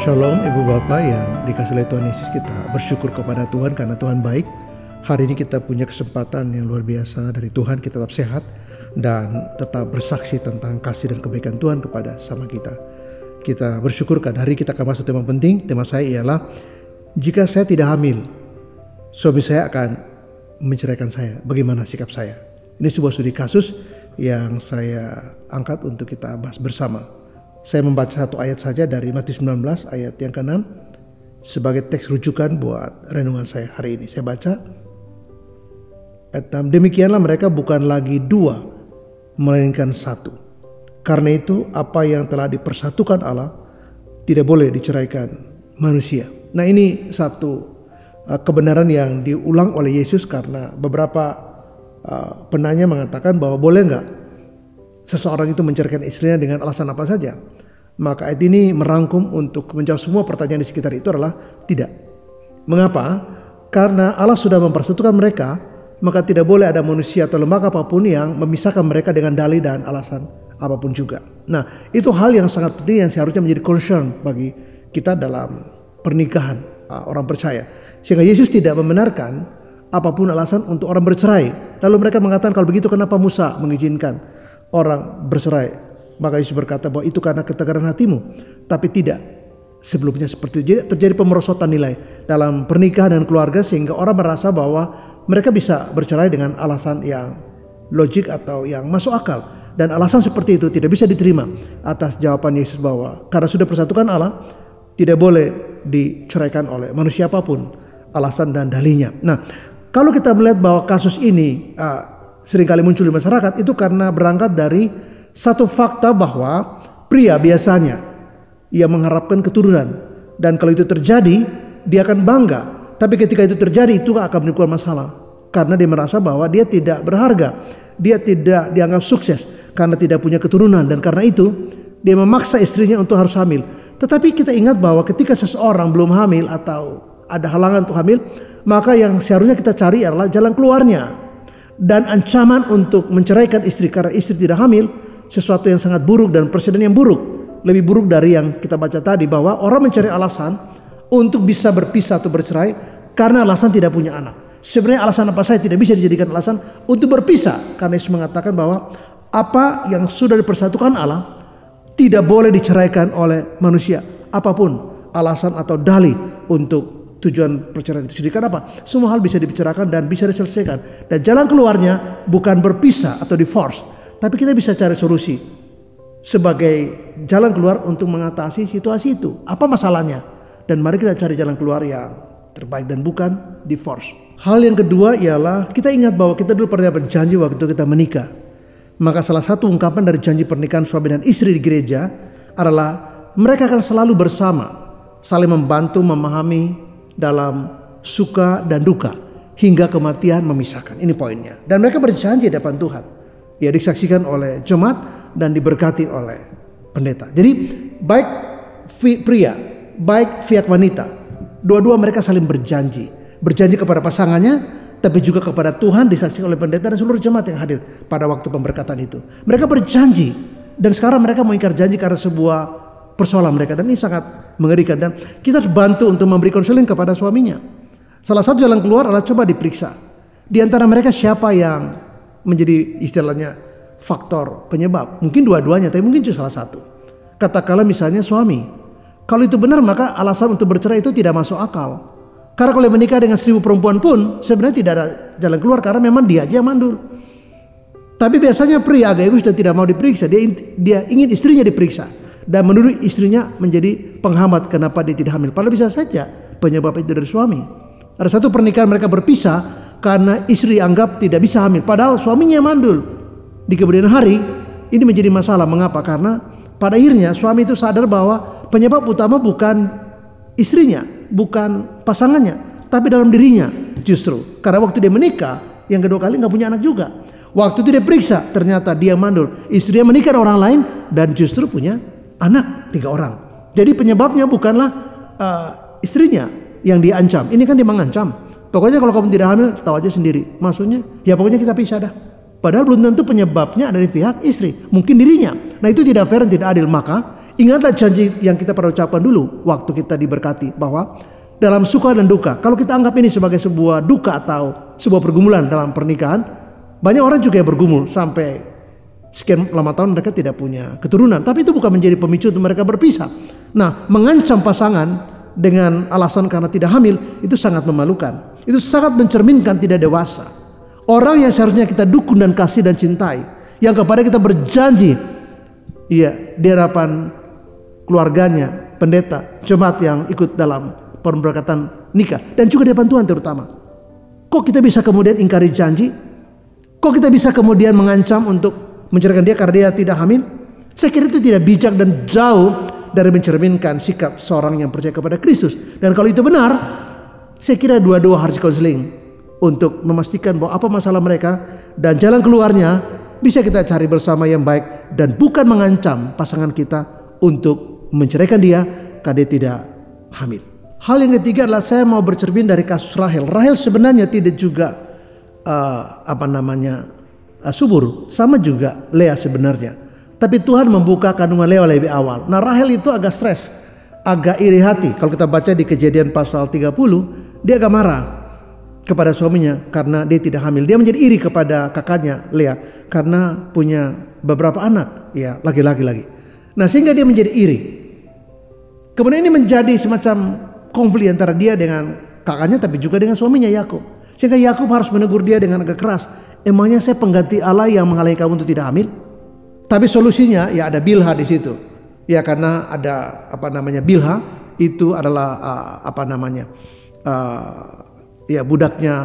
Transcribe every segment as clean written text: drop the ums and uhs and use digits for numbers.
Shalom Ibu Bapak yang dikasih oleh Tuhan Yesus, kita bersyukur kepada Tuhan karena Tuhan baik. Hari ini kita punya kesempatan yang luar biasa dari Tuhan, kita tetap sehat dan tetap bersaksi tentang kasih dan kebaikan Tuhan kepada sama kita. Kita bersyukur karena hari kita akan masuk tema penting. Tema saya ialah, jika saya tidak hamil, suami saya akan menceraikan saya, bagaimana sikap saya? Ini sebuah studi kasus yang saya angkat untuk kita bahas bersama. Saya membaca satu ayat saja dari Matius 19 ayat yang ke-6 sebagai teks rujukan buat renungan saya hari ini. Saya baca ayat 6. Demikianlah mereka bukan lagi dua, melainkan satu. Karena itu apa yang telah dipersatukan Allah tidak boleh diceraikan manusia. Nah, ini satu kebenaran yang diulang oleh Yesus karena beberapa penanya mengatakan bahwa boleh nggak seseorang itu menceraikan istrinya dengan alasan apa saja. Maka ayat ini merangkum untuk menjawab semua pertanyaan di sekitar itu adalah tidak. Mengapa? Karena Allah sudah mempersatukan mereka, maka tidak boleh ada manusia atau lembaga apapun yang memisahkan mereka dengan dalih dan alasan apapun juga. Nah, itu hal yang sangat penting yang seharusnya menjadi concern bagi kita dalam pernikahan orang percaya. Sehingga Yesus tidak membenarkan apapun alasan untuk orang bercerai. Lalu mereka mengatakan, kalau begitu kenapa Musa mengizinkan orang bercerai? Maka Yesus berkata bahwa itu karena ketegaran hatimu. Tapi tidak sebelumnya seperti itu. Jadi terjadi pemerosotan nilai dalam pernikahan dan keluarga sehingga orang merasa bahwa mereka bisa bercerai dengan alasan yang logik atau yang masuk akal. Dan alasan seperti itu tidak bisa diterima atas jawaban Yesus bahwa karena sudah persatukan Allah, tidak boleh diceraikan oleh manusia apapun alasan dan dalihnya. Nah, kalau kita melihat bahwa kasus ini seringkali muncul di masyarakat, itu karena berangkat dari satu fakta bahwa pria biasanya ia mengharapkan keturunan, dan kalau itu terjadi dia akan bangga. Tapi ketika itu terjadi, itu akan menimbulkan masalah karena dia merasa bahwa dia tidak berharga, dia tidak dianggap sukses karena tidak punya keturunan, dan karena itu dia memaksa istrinya untuk harus hamil. Tetapi kita ingat bahwa ketika seseorang belum hamil atau ada halangan untuk hamil, maka yang seharusnya kita cari adalah jalan keluarnya. Dan ancaman untuk menceraikan istri karena istri tidak hamil, sesuatu yang sangat buruk dan presiden yang buruk. Lebih buruk dari yang kita baca tadi, bahwa orang mencari alasan untuk bisa berpisah atau bercerai karena alasan tidak punya anak. Sebenarnya alasan apa saja tidak bisa dijadikan alasan untuk berpisah, karena Yesus mengatakan bahwa apa yang sudah dipersatukan Allah tidak boleh diceraikan oleh manusia. Apapun alasan atau dalih untuk tujuan perceraian itu. Jadi kenapa? Semua hal bisa dibicarakan dan bisa diselesaikan. Dan jalan keluarnya bukan berpisah atau divorce, tapi kita bisa cari solusi sebagai jalan keluar untuk mengatasi situasi itu. Apa masalahnya? Dan mari kita cari jalan keluar yang terbaik dan bukan divorce. Hal yang kedua ialah kita ingat bahwa kita dulu pernah berjanji waktu kita menikah. Maka salah satu ungkapan dari janji pernikahan suami dan istri di gereja adalah mereka akan selalu bersama, saling membantu, memahami dalam suka dan duka hingga kematian memisahkan. Ini poinnya. Dan mereka berjanji di depan Tuhan. Ya, disaksikan oleh jemaat dan diberkati oleh pendeta. Jadi baik pria, baik pihak wanita, dua-dua mereka saling berjanji. Berjanji kepada pasangannya, tapi juga kepada Tuhan, disaksikan oleh pendeta dan seluruh jemaat yang hadir pada waktu pemberkatan itu. Mereka berjanji, dan sekarang mereka mengingkar janji karena sebuah persoalan mereka. Dan ini sangat mengerikan, dan kita harus bantu untuk memberi konseling kepada suaminya. Salah satu jalan keluar adalah coba diperiksa di antara mereka siapa yang menjadi istilahnya faktor penyebab. Mungkin dua-duanya, tapi mungkin cuma salah satu. Katakanlah misalnya suami. Kalau itu benar, maka alasan untuk bercerai itu tidak masuk akal. Karena kalau menikah dengan 1000 perempuan pun sebenarnya tidak ada jalan keluar karena memang dia aja yang mandul. Tapi biasanya pria agak egois dan tidak mau diperiksa. Dia ingin istrinya diperiksa dan menuduh istrinya menjadi penghambat kenapa dia tidak hamil. Padahal bisa saja penyebab itu dari suami. Ada satu pernikahan mereka berpisah karena istri anggap tidak bisa hamil, padahal suaminya mandul. Di kemudian hari ini menjadi masalah. Mengapa? Karena pada akhirnya suami itu sadar bahwa penyebab utama bukan istrinya, bukan pasangannya, tapi dalam dirinya justru. Karena waktu dia menikah yang kedua kali nggak punya anak juga. Waktu itu dia periksa, ternyata dia mandul. Istrinya menikah dengan orang lain dan justru punya anak 3 orang. Jadi penyebabnya bukanlah istrinya yang diancam. Ini kan dia mengancam. Pokoknya kalau kamu tidak hamil, tahu aja sendiri. Maksudnya, ya pokoknya kita pisah dah. Padahal belum tentu penyebabnya ada di pihak istri. Mungkin dirinya. Nah, itu tidak fair dan tidak adil. Maka Ingatlah janji yang kita pernah ucapkan dulu waktu kita diberkati, bahwa dalam suka dan duka, kalau kita anggap ini sebagai sebuah duka atau sebuah pergumulan dalam pernikahan, banyak orang juga yang bergumul sampai sekian lama tahun mereka tidak punya keturunan. Tapi itu bukan menjadi pemicu untuk mereka berpisah. Nah, mengancam pasangan dengan alasan karena tidak hamil itu sangat memalukan. Itu sangat mencerminkan tidak dewasa. Orang yang seharusnya kita dukung dan kasih dan cintai, yang kepada kita berjanji, di hadapan keluarganya, pendeta, jemaat yang ikut dalam pemberkatan nikah, dan juga di hadapan Tuhan terutama. Kok kita bisa kemudian ingkari janji? Kok kita bisa kemudian mengancam untuk menceraikan dia karena dia tidak hamil? Saya kira itu tidak bijak dan jauh dari mencerminkan sikap seorang yang percaya kepada Kristus. Dan kalau itu benar, saya kira dua-dua harus konseling untuk memastikan bahwa apa masalah mereka dan jalan keluarnya bisa kita cari bersama yang baik, dan bukan mengancam pasangan kita untuk menceraikan dia karena dia tidak hamil. Hal yang ketiga adalah saya mau bercermin dari kasus Rahel. Rahel sebenarnya tidak juga subur, sama juga Lea sebenarnya. Tapi Tuhan membuka kandungan Lea lebih awal. Nah, Rahel itu agak stres, agak iri hati. Kalau kita baca di Kejadian pasal 30, dia agak marah kepada suaminya karena dia tidak hamil. Dia menjadi iri kepada kakaknya Lea karena punya beberapa anak, laki-laki lagi. Nah, sehingga dia menjadi iri. Kemudian ini menjadi semacam konflik antara dia dengan kakaknya, tapi juga dengan suaminya Yakub. Sehingga Yakub harus menegur dia dengan agak keras. Emangnya saya pengganti Allah yang menghalangi kamu untuk tidak hamil? Tapi solusinya ada Bilha di situ. Karena ada Bilha itu adalah budaknya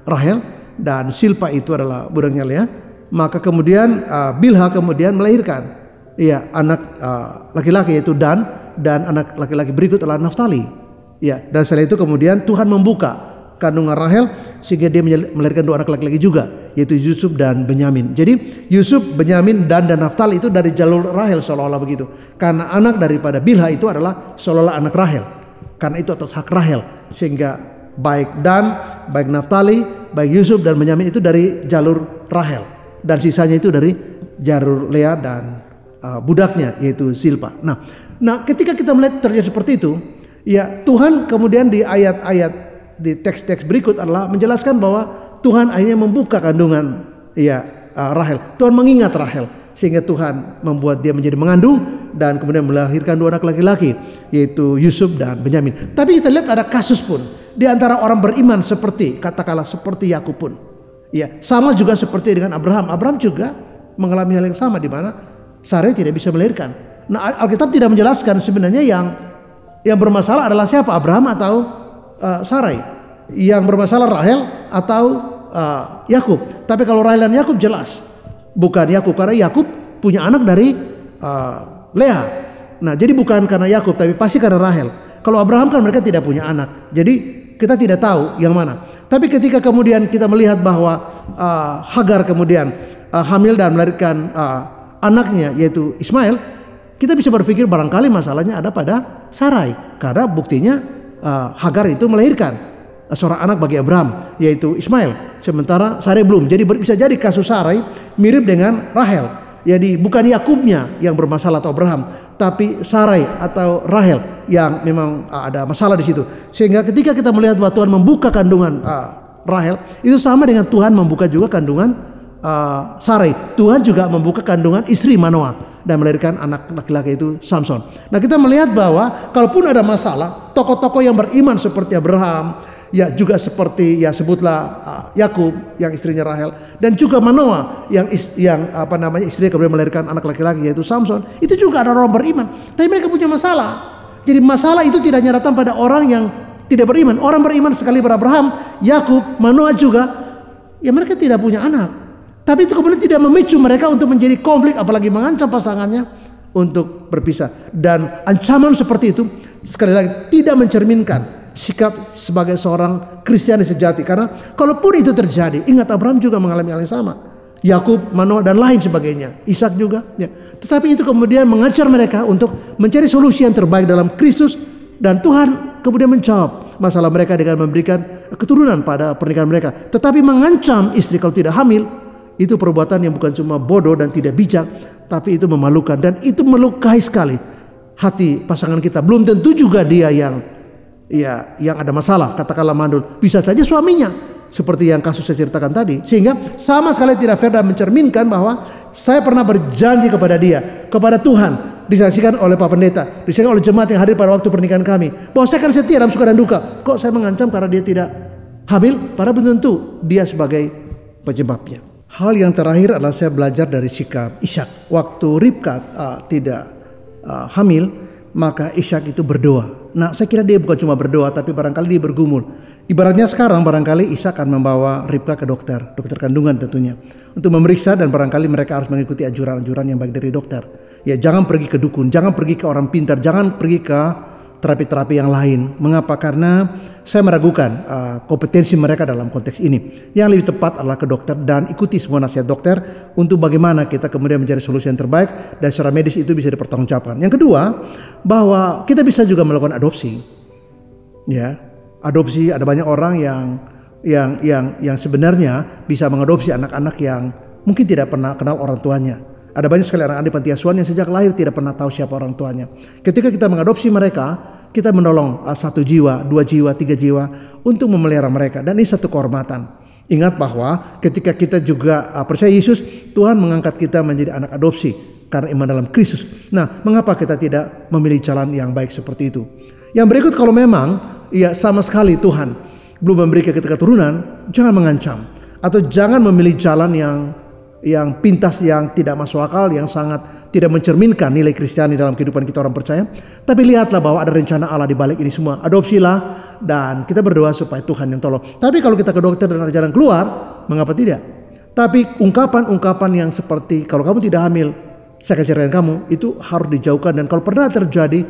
Rahel, dan Silpa itu adalah budaknya Lea. Maka kemudian Bilha kemudian melahirkan anak laki-laki yaitu Dan, dan anak laki-laki berikut adalah Naftali. Dan setelah itu kemudian Tuhan membuka kandungan Rahel sehingga dia melahirkan dua anak laki-laki juga, yaitu Yusuf dan Benyamin. Jadi Yusuf, Benyamin, Dan Naftali itu dari jalur Rahel seolah-olah begitu. Karena anak daripada Bilha itu adalah seolah-olah anak Rahel. Karena itu atas hak Rahel, sehingga baik Dan, baik Naftali, baik Yusuf dan Benyamin itu dari jalur Rahel, dan sisanya itu dari jalur Lea dan budaknya yaitu Silpa. Nah, ketika kita melihat terjadi seperti itu, Tuhan kemudian di ayat-ayat di teks-teks berikut adalah menjelaskan bahwa Tuhan akhirnya membuka kandungan Rahel. Tuhan mengingat Rahel sehingga Tuhan membuat dia menjadi mengandung dan kemudian melahirkan dua anak laki-laki yaitu Yusuf dan Benyamin. Tapi kita lihat ada kasus pun di antara orang beriman katakanlah seperti Yakub pun. Sama juga seperti dengan Abraham. Abraham juga mengalami hal yang sama di mana Sarai tidak bisa melahirkan. Nah, Alkitab tidak menjelaskan sebenarnya yang bermasalah adalah siapa, Abraham atau Sarai. Yang bermasalah Rahel atau Yakub. Tapi kalau Rahel dan Yakub jelas bukan Yakub, karena Yakub punya anak dari Lea. Nah, jadi bukan karena Yakub, tapi pasti karena Rahel. Kalau Abraham kan mereka tidak punya anak, jadi kita tidak tahu yang mana. Tapi ketika kemudian kita melihat bahwa Hagar kemudian hamil dan melahirkan anaknya yaitu Ismail, kita bisa berpikir barangkali masalahnya ada pada Sarai, karena buktinya Hagar itu melahirkan seorang anak bagi Abraham yaitu Ismail, sementara Sarai belum. Jadi bisa jadi kasus Sarai mirip dengan Rahel. Jadi bukan Yakubnya yang bermasalah atau Abraham, tapi Sarai atau Rahel yang memang ada masalah di situ. Sehingga ketika kita melihat bahwa Tuhan membuka kandungan Rahel, itu sama dengan Tuhan membuka juga kandungan Sarai. Tuhan juga membuka kandungan istri Manoah dan melahirkan anak laki-laki itu Samson. Nah, kita melihat bahwa kalaupun ada masalah, tokoh-tokoh yang beriman seperti Abraham, juga seperti sebutlah Yakub yang istrinya Rahel, dan juga Manoah yang istrinya kemudian melahirkan anak laki-laki yaitu Samson, itu juga ada orang beriman, tapi mereka punya masalah. Jadi masalah itu tidak hanya datang pada orang yang tidak beriman. Orang beriman sekali Abraham, Yakub, Manoah juga, mereka tidak punya anak. Tapi itu kemudian tidak memicu mereka untuk menjadi konflik, apalagi mengancam pasangannya untuk berpisah. Dan ancaman seperti itu sekali lagi tidak mencerminkan sikap sebagai seorang Kristiani sejati. Karena kalaupun itu terjadi, ingat Abraham juga mengalami hal yang sama, Yakub, Manoah dan lain sebagainya, Ishak juga. Tetapi itu kemudian mengajar mereka untuk mencari solusi yang terbaik dalam Kristus, dan Tuhan kemudian menjawab masalah mereka dengan memberikan keturunan pada pernikahan mereka. Tetapi mengancam istri kalau tidak hamil, itu perbuatan yang bukan cuma bodoh dan tidak bijak, tapi itu memalukan dan itu melukai sekali hati pasangan kita. Belum tentu juga dia yang ada masalah, katakanlah mandul. Bisa saja suaminya, seperti yang kasus saya ceritakan tadi. Sehingga sama sekali tidak fair dan mencerminkan bahwa saya pernah berjanji kepada dia, kepada Tuhan, disaksikan oleh Pak Pendeta, disaksikan oleh jemaat yang hadir pada waktu pernikahan kami, bahwa saya akan setia dalam suka dan duka. Kok saya mengancam karena dia tidak hamil? Padahal belum tentu dia sebagai penyebabnya. Hal yang terakhir adalah saya belajar dari sikap Ishak. Waktu Ribka tidak hamil, maka Ishak itu berdoa. Nah, saya kira dia bukan cuma berdoa, tapi barangkali dia bergumul. Ibaratnya sekarang barangkali Ishak akan membawa Ribka ke dokter kandungan tentunya, untuk memeriksa, dan barangkali mereka harus mengikuti anjuran-anjuran yang baik dari dokter. Ya, jangan pergi ke dukun, jangan pergi ke orang pintar, jangan pergi ke terapi-terapi yang lain. Mengapa? Karena saya meragukan kompetensi mereka dalam konteks ini. Yang lebih tepat adalah ke dokter dan ikuti semua nasihat dokter untuk bagaimana kita kemudian mencari solusi yang terbaik dan secara medis itu bisa dipertanggungjawabkan. Yang kedua, bahwa kita bisa juga melakukan adopsi. Ya, adopsi, ada banyak orang yang sebenarnya bisa mengadopsi anak-anak yang mungkin tidak pernah kenal orang tuanya. Ada banyak sekali anak-anak di panti asuhan yang sejak lahir tidak pernah tahu siapa orang tuanya. Ketika kita mengadopsi mereka, kita menolong 1 jiwa, 2 jiwa, 3 jiwa untuk memelihara mereka, dan ini satu kehormatan. Ingat bahwa ketika kita juga percaya Yesus, Tuhan mengangkat kita menjadi anak adopsi karena iman dalam Kristus. Nah, mengapa kita tidak memilih jalan yang baik seperti itu? Yang berikut, kalau memang sama sekali Tuhan belum memberi kita keturunan, jangan mengancam atau jangan memilih jalan yang pintas, yang tidak masuk akal, yang sangat tidak mencerminkan nilai Kristiani dalam kehidupan kita orang percaya. Tapi lihatlah bahwa ada rencana Allah di balik ini semua. Adopsilah dan kita berdoa supaya Tuhan yang tolong. Tapi kalau kita ke dokter dan ada jalan keluar, mengapa tidak? Tapi ungkapan-ungkapan yang seperti kalau kamu tidak hamil, saya akan ceraikan kamu, itu harus dijauhkan. Dan kalau pernah terjadi,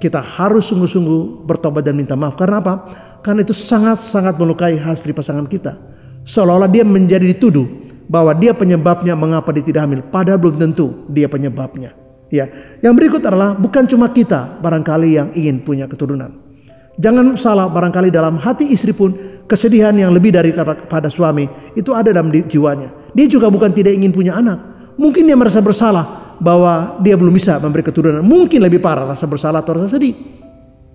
kita harus sungguh-sungguh bertobat dan minta maaf. Karena apa? Karena itu sangat-sangat melukai hati pasangan kita. Seolah-olah dia menjadi dituduh bahwa dia penyebabnya mengapa dia tidak hamil, padahal belum tentu dia penyebabnya. Ya, yang berikut adalah bukan cuma kita barangkali yang ingin punya keturunan. Jangan salah, barangkali dalam hati istri pun kesedihan yang lebih daripada suami itu ada dalam jiwanya. Dia juga bukan tidak ingin punya anak. Mungkin dia merasa bersalah bahwa dia belum bisa memberi keturunan. Mungkin lebih parah, rasa bersalah atau rasa sedih.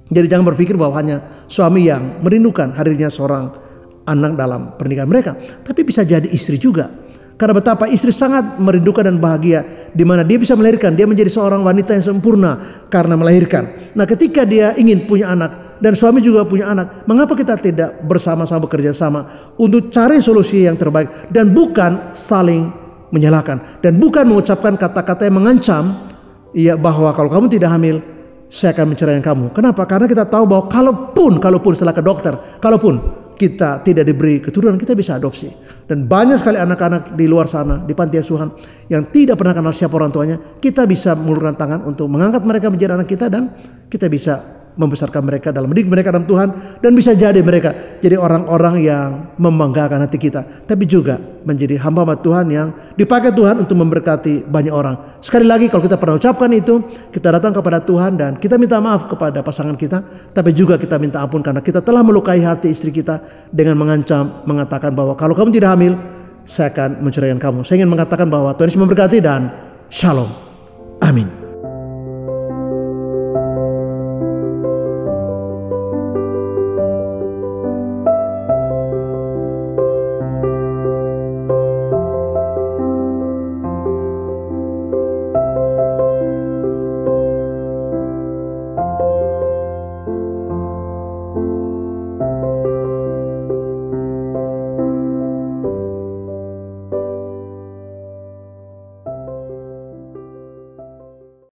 Jadi jangan berpikir bahwa hanya suami yang merindukan hadirnya seorang anak dalam pernikahan mereka, tapi bisa jadi istri juga. Karena betapa istri sangat merindukan dan bahagia di mana dia bisa melahirkan, dia menjadi seorang wanita yang sempurna karena melahirkan. Nah, ketika dia ingin punya anak dan suami juga punya anak, mengapa kita tidak bersama-sama bekerja sama untuk cari solusi yang terbaik dan bukan saling menyalahkan dan bukan mengucapkan kata-kata yang mengancam, bahwa kalau kamu tidak hamil, saya akan menceraikan kamu. Kenapa? Karena kita tahu bahwa kalaupun setelah ke dokter, kalaupun kita tidak diberi keturunan, kita bisa adopsi. Dan banyak sekali anak-anak di luar sana, di panti asuhan, yang tidak pernah kenal siapa orang tuanya, kita bisa mengulurkan tangan untuk mengangkat mereka menjadi anak kita, dan kita bisa membesarkan mereka dalam mendidik mereka dalam Tuhan, dan bisa jadi mereka jadi orang-orang yang membanggakan hati kita, tapi juga menjadi hamba Tuhan yang dipakai Tuhan untuk memberkati banyak orang. Sekali lagi, kalau kita pernah ucapkan itu, kita datang kepada Tuhan dan kita minta maaf kepada pasangan kita, tapi juga kita minta ampun karena kita telah melukai hati istri kita dengan mengancam, mengatakan bahwa kalau kamu tidak hamil, saya akan menceraikan kamu. Saya ingin mengatakan bahwa Tuhan Yesus memberkati dan shalom. Amin.